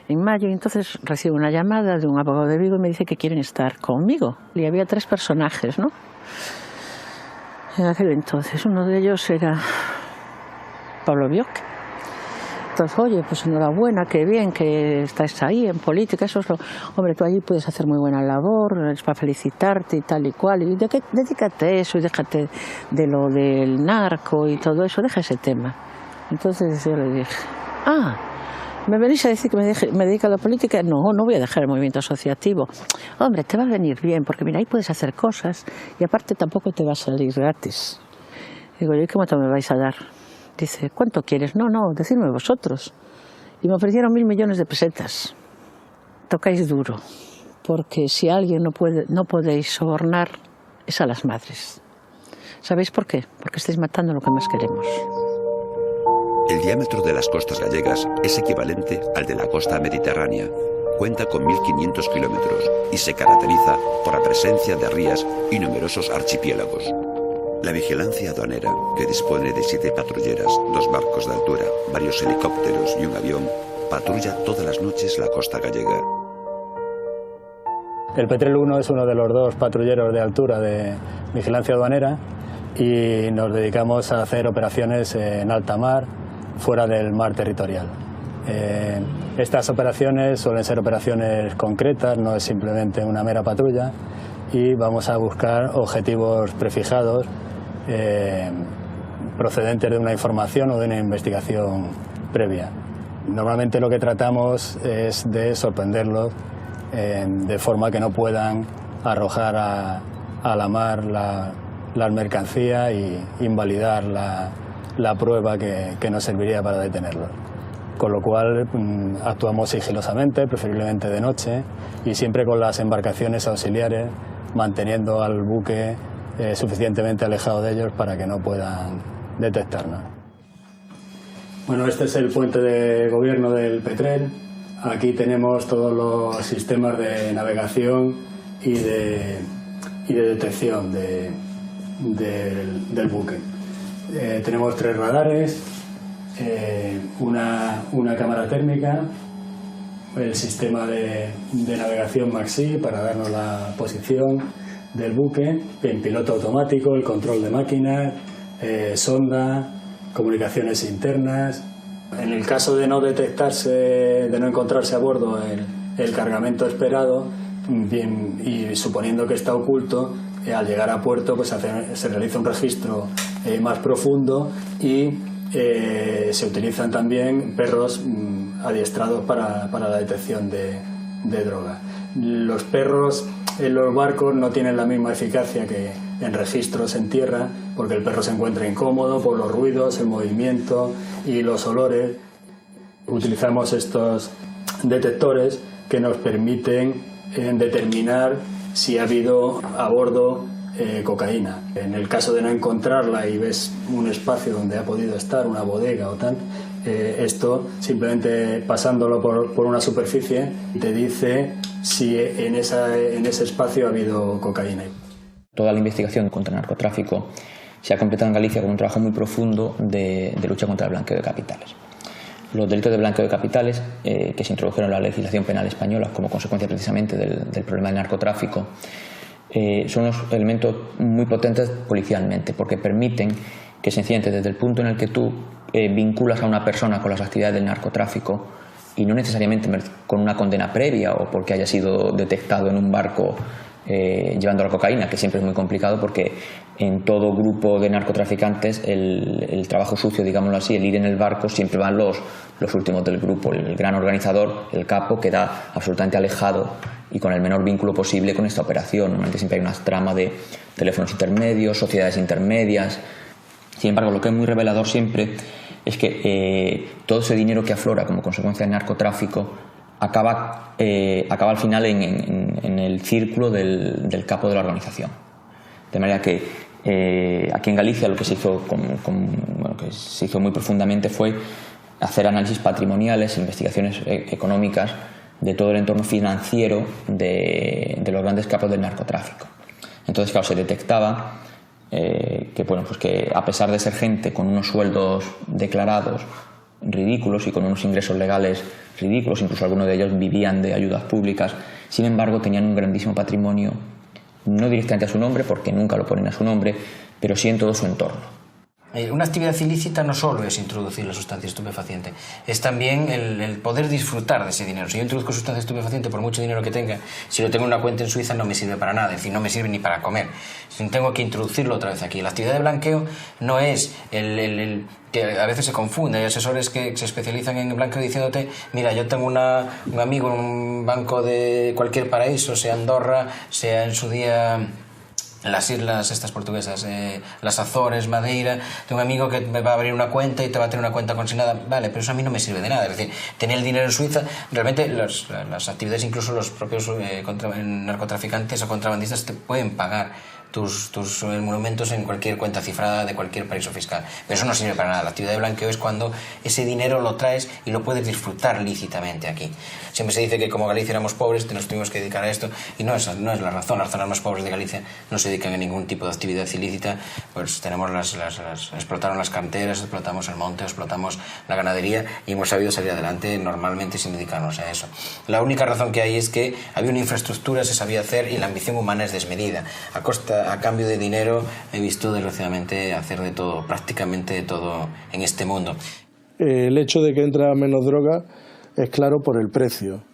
Speaker 2: en mayo, y entonces recibo una llamada de un abogado de Vigo y me dice que quieren estar conmigo. Y había 3 personajes, ¿no?, en aquel entonces. Uno de ellos era Pablo Bioque. Entonces, oye, pues enhorabuena, qué bien que estás ahí en política, eso es lo... Hombre, tú allí puedes hacer muy buena labor, es para felicitarte y tal y cual, y dedícate a eso y déjate de lo del narco y todo eso, deja ese tema. Entonces yo le dije, ¿me venís a decir que me dedico a la política? No, no voy a dejar el movimiento asociativo. Hombre, te va a venir bien, porque mira, ahí puedes hacer cosas y aparte tampoco te va a salir gratis. Digo, ¿y cómo te me vais a dar? Dice, ¿cuánto quieres? No, decidme vosotros. Y me ofrecieron 1.000 millones de pesetas. Tocáis duro, porque si alguien no podéis sobornar, es a las madres. ¿Sabéis por qué? Porque estáis matando lo que más queremos.
Speaker 1: El diámetro de las costas gallegas es equivalente al de la costa mediterránea. Cuenta con 1.500 kilómetros y se caracteriza por la presencia de rías y numerosos archipiélagos. La vigilancia aduanera, que dispone de 7 patrulleras, 2 barcos de altura, varios helicópteros y un avión, patrulla todas las noches la costa gallega.
Speaker 11: El Petrel 1 es uno de los 2 patrulleros de altura de vigilancia aduanera y nos dedicamos a hacer operaciones en alta mar, fuera del mar territorial. Estas operaciones suelen ser operaciones concretas, no es simplemente una mera patrulla, y vamos a buscar objetivos prefijados procedentes de una información o de una investigación previa. Normalmente lo que tratamos es de sorprenderlos de forma que no puedan arrojar a la mar las mercancías y invalidar la prueba que nos serviría para detenerlos. Con lo cual actuamos sigilosamente, preferiblemente de noche, y siempre con las embarcaciones auxiliares, manteniendo al buque suficientemente alejado de ellos para que no puedan detectarnos. Bueno, este es el puente de gobierno del Petrel. Aquí tenemos todos los sistemas de navegación y de detección del buque. Tenemos 3 radares, una cámara térmica, el sistema de navegación MAXI para darnos la posición del buque, en piloto automático, el control de máquinas, sonda, comunicaciones internas. En el caso de no detectarse, de no encontrarse a bordo el cargamento esperado, bien, y suponiendo que está oculto, al llegar a puerto pues se realiza un registro más profundo y se utilizan también perros adiestrados para la detección de droga. Los perros en los barcos no tienen la misma eficacia que en registros en tierra, porque el perro se encuentra incómodo por los ruidos, el movimiento y los olores. Utilizamos estos detectores que nos permiten en determinar si ha habido a bordo cocaína. En el caso de no encontrarla y ves un espacio donde ha podido estar, una bodega o tal, esto simplemente pasándolo por una superficie te dice si en ese espacio ha habido cocaína.
Speaker 4: Toda la investigación contra el narcotráfico se ha completado en Galicia con un trabajo muy profundo de lucha contra el blanqueo de capitales. Los delitos de blanqueo de capitales, que se introdujeron en la legislación penal española como consecuencia precisamente del problema del narcotráfico, son unos elementos muy potentes policialmente, porque permiten que sencillamente desde el punto en el que tú vinculas a una persona con las actividades del narcotráfico, y no necesariamente con una condena previa o porque haya sido detectado en un barco llevando la cocaína, que siempre es muy complicado porque en todo grupo de narcotraficantes el trabajo sucio, digámoslo así, el ir en el barco, siempre van los últimos del grupo. El gran organizador, el capo, queda absolutamente alejado y con el menor vínculo posible con esta operación. Normalmente siempre hay una trama de teléfonos intermedios, sociedades intermedias. Sin embargo, lo que es muy revelador siempre es que todo ese dinero que aflora como consecuencia del narcotráfico acaba al final en el círculo del capo de la organización. De manera que aquí en Galicia lo que se hizo muy profundamente fue hacer análisis patrimoniales, investigaciones económicas de todo el entorno financiero de los grandes capos del narcotráfico. Entonces, claro, se detectaba que a pesar de ser gente con unos sueldos declarados ridículos y con unos ingresos legales ridículos, incluso algunos de ellos vivían de ayudas públicas, sin embargo tenían un grandísimo patrimonio, no directamente a su nombre, porque nunca lo ponen a su nombre, pero sí en todo su entorno.
Speaker 3: Una actividad ilícita no solo es introducir la sustancia estupefaciente, es también el poder disfrutar de ese dinero. Si yo introduzco sustancia estupefaciente, por mucho dinero que tenga, si lo tengo en una cuenta en Suiza no me sirve para nada, es decir, no me sirve ni para comer. Si tengo que introducirlo otra vez aquí. La actividad de blanqueo no es que a veces se confunde. Hay asesores que se especializan en blanqueo diciéndote, mira, yo tengo un amigo en un banco de cualquier paraíso, sea Andorra, sea en su día las islas estas portuguesas, las Azores, Madeira, tengo un amigo que me va a abrir una cuenta y te va a tener una cuenta consignada. Vale, pero eso a mí no me sirve de nada. Es decir, tener el dinero en Suiza, realmente las actividades, incluso los propios narcotraficantes o contrabandistas te pueden pagar tus monumentos en cualquier cuenta cifrada de cualquier paraíso fiscal. Pero eso no sirve para nada. La actividad de blanqueo es cuando ese dinero lo traes y lo puedes disfrutar lícitamente aquí. Siempre se dice que como Galicia éramos pobres, nos tuvimos que dedicar a esto, y no es la razón. Las zonas más pobres de Galicia no se dedican a ningún tipo de actividad ilícita. Pues tenemos explotaron las canteras, explotamos el monte, explotamos la ganadería y hemos sabido salir adelante normalmente sin dedicarnos a eso. La única razón que hay es que había una infraestructura, se sabía hacer, y la ambición humana es desmedida. A cambio de dinero he visto desgraciadamente hacer de todo, prácticamente de todo en este mundo.
Speaker 8: El hecho de que entra menos droga es claro por el precio.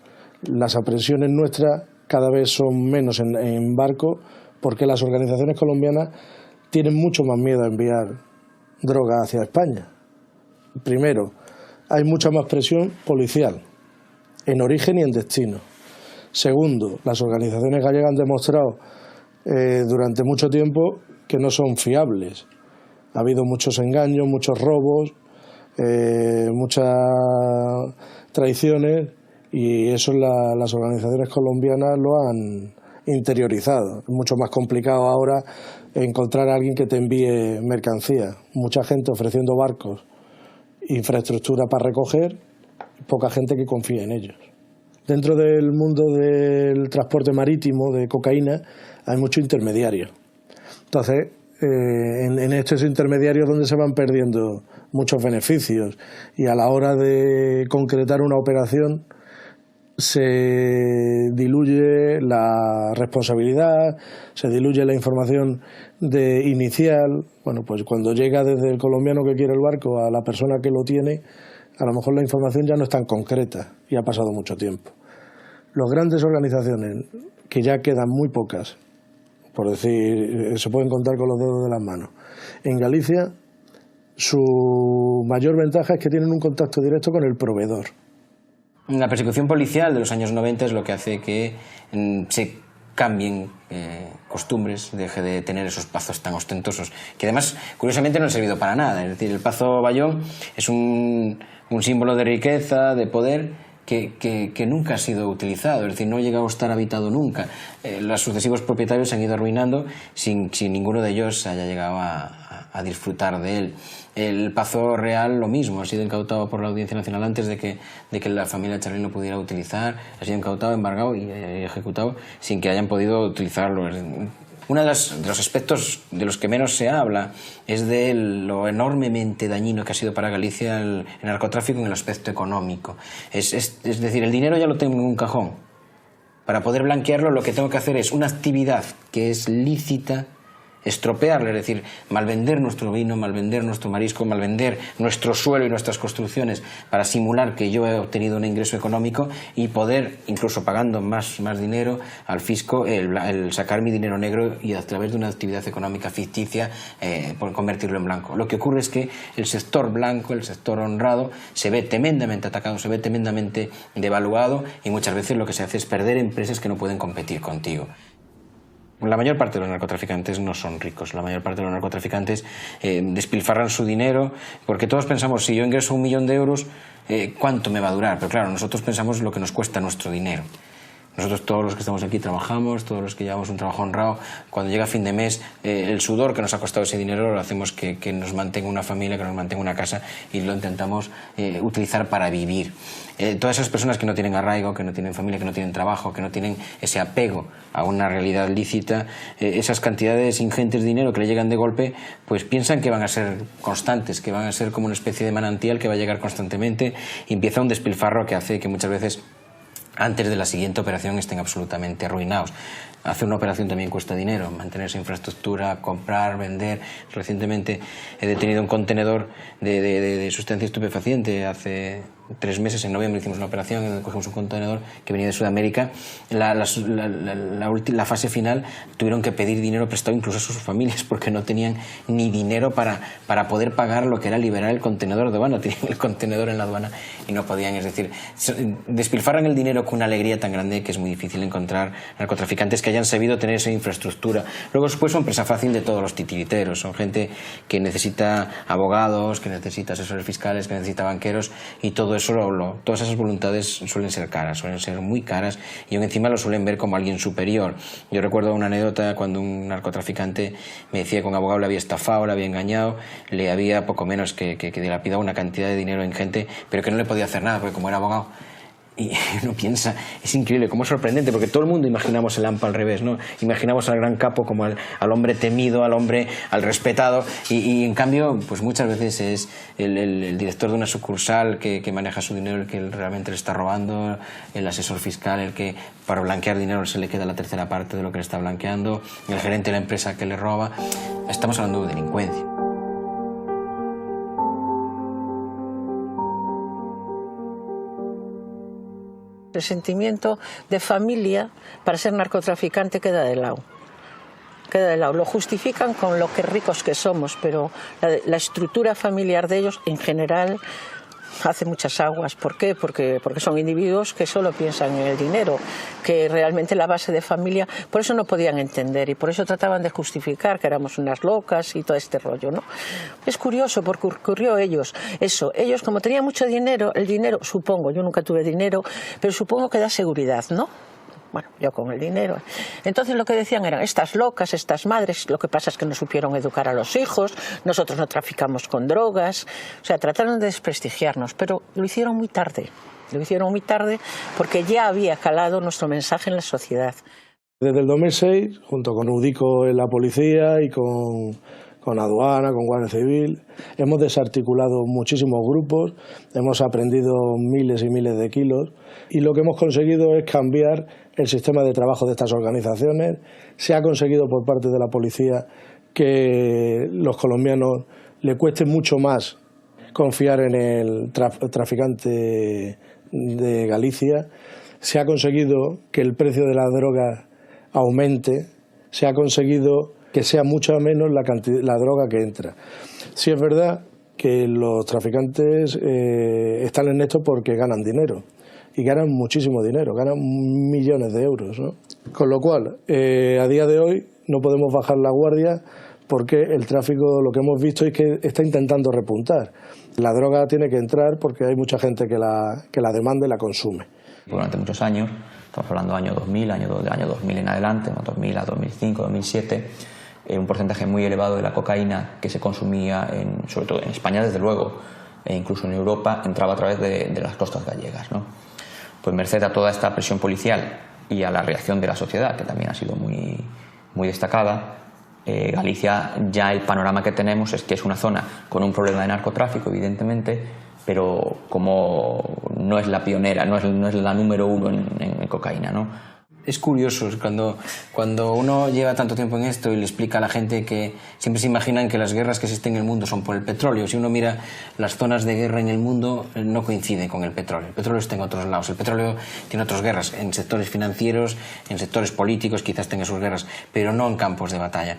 Speaker 8: Las aprehensiones nuestras cada vez son menos en barco, porque las organizaciones colombianas tienen mucho más miedo a enviar droga hacia España. Primero, hay mucha más presión policial en origen y en destino. Segundo, las organizaciones gallegas han demostrado durante mucho tiempo que no son fiables. Ha habido muchos engaños, muchos robos, muchas traiciones, y eso las organizaciones colombianas lo han interiorizado. Es mucho más complicado ahora encontrar a alguien que te envíe mercancía. Mucha gente ofreciendo barcos, infraestructura para recoger, poca gente que confía en ellos. Dentro del mundo del transporte marítimo de cocaína hay mucho intermediario. Entonces, en estos intermediarios donde se van perdiendo muchos beneficios, y a la hora de concretar una operación se diluye la responsabilidad, se diluye la información inicial. Bueno, pues cuando llega desde el colombiano que quiere el barco a la persona que lo tiene, a lo mejor la información ya no es tan concreta y ha pasado mucho tiempo. Las grandes organizaciones, que ya quedan muy pocas, por decir, se pueden contar con los dedos de las manos, en Galicia su mayor ventaja es que tienen un contacto directo con el proveedor.
Speaker 3: La persecución policial de los años 90 es lo que hace que se cambien costumbres, deje de tener esos pazos tan ostentosos, que además curiosamente no han servido para nada. Es decir, el pazo Bayón es un símbolo de riqueza, de poder, que nunca ha sido utilizado, es decir, no ha llegado a estar habitado nunca. Los sucesivos propietarios se han ido arruinando sin ninguno de ellos haya llegado a disfrutar de él. El Pazo Real lo mismo, ha sido incautado por la Audiencia Nacional antes de que la familia Charlín lo pudiera utilizar, ha sido incautado, embargado y ejecutado sin que hayan podido utilizarlo. Uno de los aspectos de los que menos se habla es de lo enormemente dañino que ha sido para Galicia el narcotráfico en el aspecto económico. Es decir, el dinero ya lo tengo en un cajón. Para poder blanquearlo lo que tengo que hacer es una actividad que es lícita, estropearle, es decir, malvender nuestro vino, malvender nuestro marisco, malvender nuestro suelo y nuestras construcciones para simular que yo he obtenido un ingreso económico y poder, incluso pagando más dinero al fisco, el sacar mi dinero negro y a través de una actividad económica ficticia convertirlo en blanco. Lo que ocurre es que el sector blanco, el sector honrado, se ve tremendamente atacado, se ve tremendamente devaluado y muchas veces lo que se hace es perder empresas que no pueden competir contigo. La mayor parte de los narcotraficantes no son ricos, la mayor parte de los narcotraficantes despilfarran su dinero, porque todos pensamos, si yo ingreso 1 millón de euros, ¿cuánto me va a durar? Pero claro, nosotros pensamos lo que nos cuesta nuestro dinero. Nosotros todos los que estamos aquí trabajamos, todos los que llevamos un trabajo honrado, cuando llega fin de mes, el sudor que nos ha costado ese dinero lo hacemos que nos mantenga una familia, que nos mantenga una casa y lo intentamos utilizar para vivir. Todas esas personas que no tienen arraigo, que no tienen familia, que no tienen trabajo, que no tienen ese apego a una realidad lícita, esas cantidades ingentes de dinero que le llegan de golpe, pues piensan que van a ser constantes, que van a ser como una especie de manantial que va a llegar constantemente y empieza un despilfarro que hace que muchas veces antes de la siguiente operación estén absolutamente arruinados. Hacer una operación también cuesta dinero, mantener esa infraestructura, comprar, vender. Recientemente he detenido un contenedor de sustancia estupefaciente. Hace 3 meses, en noviembre, hicimos una operación en donde cogimos un contenedor que venía de Sudamérica. La fase final tuvieron que pedir dinero prestado incluso a sus familias porque no tenían ni dinero para poder pagar lo que era liberar el contenedor de aduana. Tenían el contenedor en la aduana y no podían. Es decir, despilfarran el dinero con una alegría tan grande que es muy difícil encontrar narcotraficantes que hayan sabido tener esa infraestructura. Luego después son presa fácil de todos los titiriteros. Son gente que necesita abogados, que necesita asesores fiscales, que necesita banqueros y todo eso, todas esas voluntades suelen ser caras, suelen ser muy caras y aún encima lo suelen ver como alguien superior. Yo recuerdo una anécdota cuando un narcotraficante me decía que un abogado le había estafado, le había engañado, le había poco menos que dilapidado una cantidad de dinero ingente, pero que no le podía hacer nada porque como era abogado. Y uno piensa, es increíble, cómo es sorprendente, porque todo el mundo imaginamos el AMPA al revés, ¿no? Imaginamos al gran capo como al hombre temido, al respetado, y en cambio, pues muchas veces es el director de una sucursal que maneja su dinero el que realmente le está robando, el asesor fiscal, el que para blanquear dinero se le queda la tercera parte de lo que le está blanqueando, el gerente de la empresa que le roba. Estamos hablando de delincuencia.
Speaker 2: El sentimiento de familia para ser narcotraficante queda de lado. Queda de lado. Lo justifican con lo que ricos que somos, pero la estructura familiar de ellos en general hace muchas aguas. ¿Por qué? Porque son individuos que solo piensan en el dinero, que realmente la base de familia, por eso no podían entender y por eso trataban de justificar que éramos unas locas y todo este rollo, ¿no? Es curioso porque ocurrió ellos como tenían mucho dinero, el dinero, supongo, yo nunca tuve dinero, pero supongo que da seguridad, ¿no? Bueno, yo con el dinero. Entonces lo que decían eran, estas locas, estas madres, lo que pasa es que no supieron educar a los hijos, nosotros no traficamos con drogas, o sea, trataron de desprestigiarnos, pero lo hicieron muy tarde. Lo hicieron muy tarde porque ya había calado nuestro mensaje en la sociedad.
Speaker 8: Desde el 2006, junto con UDICO en la policía y con aduana, con Guardia Civil, hemos desarticulado muchísimos grupos, hemos aprendido miles y miles de kilos y lo que hemos conseguido es cambiar el sistema de trabajo de estas organizaciones. Se ha conseguido por parte de la policía que los colombianos le cueste mucho más confiar en el traficante de Galicia. Se ha conseguido que el precio de la droga aumente, se ha conseguido que sea mucho menos la droga que entra. Sí es verdad que los traficantes están en esto porque ganan dinero. Y ganan muchísimo dinero, ganan millones de euros, ¿no? Con lo cual, a día de hoy no podemos bajar la guardia porque el tráfico, lo que hemos visto es que está intentando repuntar. La droga tiene que entrar porque hay mucha gente que la demanda y la consume.
Speaker 4: Durante muchos años, estamos hablando del año 2000, del año 2000 en adelante, 2000 a 2005, 2007, un porcentaje muy elevado de la cocaína que se consumía, sobre todo en España desde luego, e incluso en Europa, entraba a través de las costas gallegas, ¿no? Pues merced a toda esta presión policial y a la reacción de la sociedad, que también ha sido muy destacada, Galicia, ya el panorama que tenemos es que es una zona con un problema de narcotráfico, evidentemente, pero como no es la pionera, no es la número uno en cocaína, ¿no?
Speaker 3: Es curioso cuando uno lleva tanto tiempo en esto y le explica a la gente que siempre se imaginan que las guerras que existen en el mundo son por el petróleo. Si uno mira las zonas de guerra en el mundo, no coinciden con el petróleo. El petróleo está en otros lados. El petróleo tiene otras guerras, en sectores financieros, en sectores políticos, quizás tenga sus guerras, pero no en campos de batalla.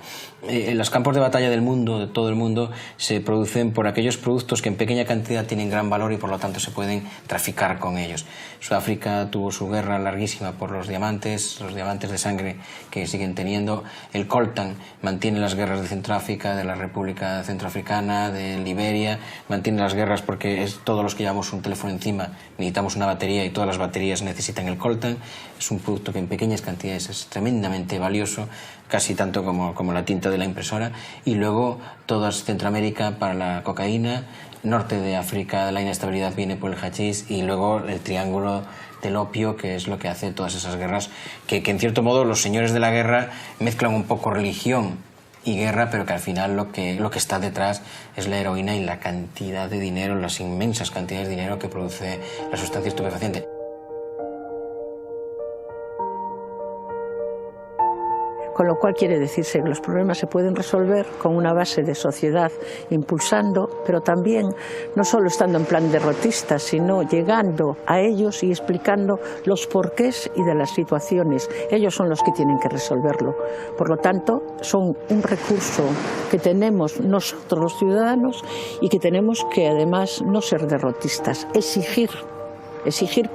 Speaker 3: Los campos de batalla del mundo, de todo el mundo, se producen por aquellos productos que en pequeña cantidad tienen gran valor y por lo tanto se pueden traficar con ellos. Sudáfrica tuvo su guerra larguísima por los diamantes de sangre que siguen teniendo. El coltan mantiene las guerras de Centroáfrica, de la República Centroafricana, de Liberia, mantiene las guerras porque todos los que llevamos un teléfono encima necesitamos una batería y todas las baterías necesitan el coltan. Es un producto que en pequeñas cantidades es tremendamente valioso, casi tanto como la tinta de la impresora. Y luego toda Centroamérica para la cocaína, norte de África la inestabilidad viene por el hachís y luego el triángulo del opio, que es lo que hace todas esas guerras, que en cierto modo los señores de la guerra mezclan un poco religión y guerra, pero que al final lo que está detrás es la heroína y la cantidad de dinero, las inmensas cantidades de dinero que produce la sustancia estupefaciente.
Speaker 2: Con lo cual quiere decirse que los problemas se pueden resolver con una base de sociedad impulsando, pero también no solo estando en plan derrotista, sino llegando a ellos y explicando los porqués y de las situaciones. Ellos son los que tienen que resolverlo. Por lo tanto, son un recurso que tenemos nosotros los ciudadanos y que tenemos que además no ser derrotistas, exigir,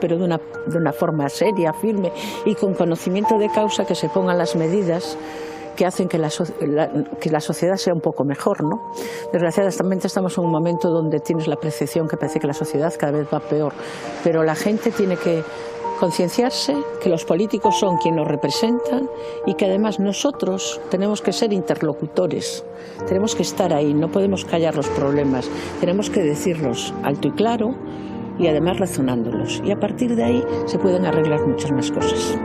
Speaker 2: pero de una forma seria, firme y con conocimiento de causa, que se pongan las medidas que hacen que la sociedad sea un poco mejor, ¿no? Desgraciadamente estamos en un momento donde tienes la percepción que parece que la sociedad cada vez va peor, pero la gente tiene que concienciarse que los políticos son quienes nos representan y que además nosotros tenemos que ser interlocutores, tenemos que estar ahí, no podemos callar los problemas, tenemos que decirlos alto y claro, y además razonándolos. Y a partir de ahí se pueden arreglar muchas más cosas.